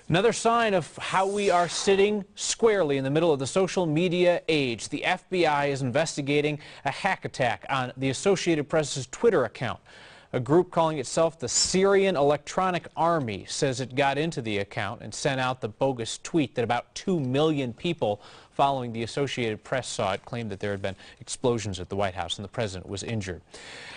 Another sign of how we are sitting squarely in the middle of the social media age. The FBI is investigating a hack attack on the Associated Press's Twitter account. A group calling itself the Syrian Electronic Army says it got into the account and sent out the bogus tweet that about 2 million people following the Associated Press saw it, claimed that there had been explosions at the White House and the president was injured.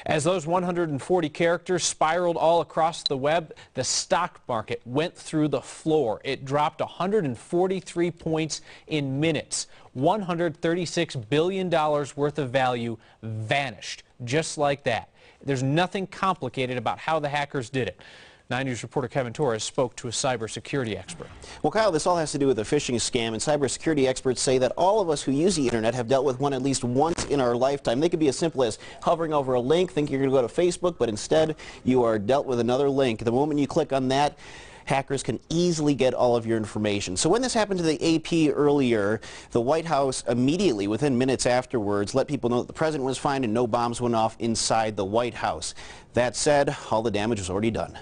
As those 140 characters spiraled all across the web, the stock market went through the floor. It dropped 143 points in minutes. $136 billion worth of value vanished just like that. There's nothing complicated about how the hackers did it. 9 News reporter Kevin Torres spoke to a cybersecurity expert. Well, Kyle, this all has to do with a phishing scam, and cybersecurity experts say that all of us who use the internet have dealt with one at least once in our lifetime. They could be as simple as hovering over a link, thinking you're going to go to Facebook, but instead you are dealt with another link. The moment you click on that, hackers can easily get all of your information. So when this happened to the AP earlier, the White House immediately, within minutes afterwards, let people know that the president was fine and no bombs went off inside the White House. That said, all the damage was already done.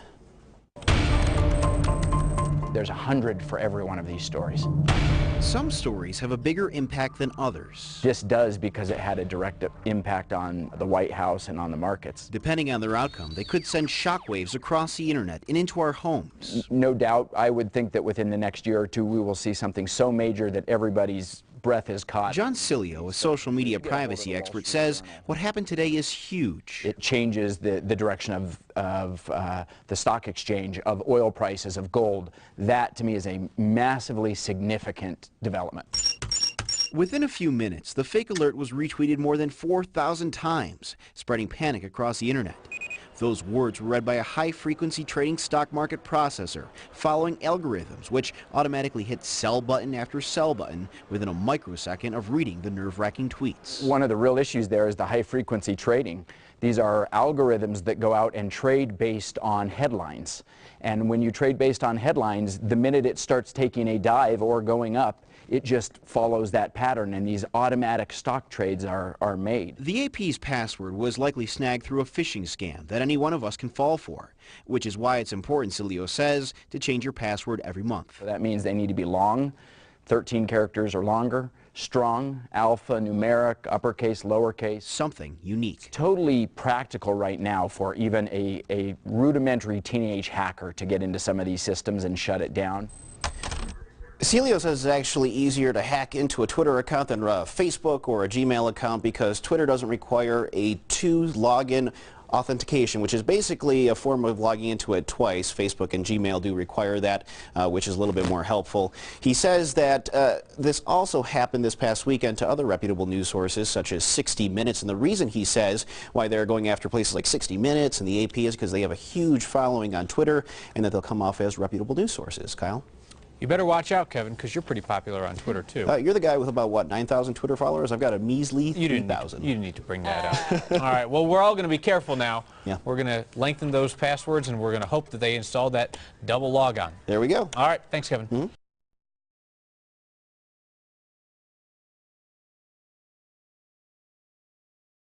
There's 100 for every one of these stories. Some stories have a bigger impact than others. This does because it had a direct impact on the White House and on the markets. Depending on their outcome, they could send shockwaves across the internet and into our homes. No doubt, I would think that within the next year or two we will see something so major that everybody's breath is caught. John Sileo, a social media privacy expert, says what happened today is huge. It changes the direction of the stock exchange, of oil prices, of gold. That, to me, is a massively significant development. Within a few minutes, the fake alert was retweeted more than 4,000 times, spreading panic across the internet. Those words were read by a high-frequency trading stock market processor, following algorithms which automatically hit sell button after sell button within a microsecond of reading the nerve-wracking tweets. One of the real issues there is the high-frequency trading. These are algorithms that go out and trade based on headlines. And when you trade based on headlines, the minute it starts taking a dive or going up, it just follows that pattern, and these automatic stock trades are made. The AP's password was likely snagged through a phishing scam that any one of us can fall for, which is why it's important, Sileo says, to change your password every month. That means they need to be long, 13 characters or longer, strong, alpha, numeric, uppercase, lowercase. Something unique. Totally practical right now for even a rudimentary teenage hacker to get into some of these systems and shut it down. Sileo says it's actually easier to hack into a Twitter account than a Facebook or a Gmail account because Twitter doesn't require a two-login authentication, which is basically a form of logging into it twice. Facebook and Gmail do require that, which is a little bit more helpful. He says that this also happened this past weekend to other reputable news sources such as 60 Minutes, and the reason he says why they're going after places like 60 Minutes and the AP is because they have a huge following on Twitter and that they'll come off as reputable news sources. Kyle? You better watch out, Kevin, because you're pretty popular on Twitter, too. You're the guy with about, what, 9,000 Twitter followers? I've got a measly 3,000. You didn't need to bring that up. All right, well, we're all going to be careful now. Yeah. We're going to lengthen those passwords, and we're going to hope that they install that double logon. There we go. All right, thanks, Kevin.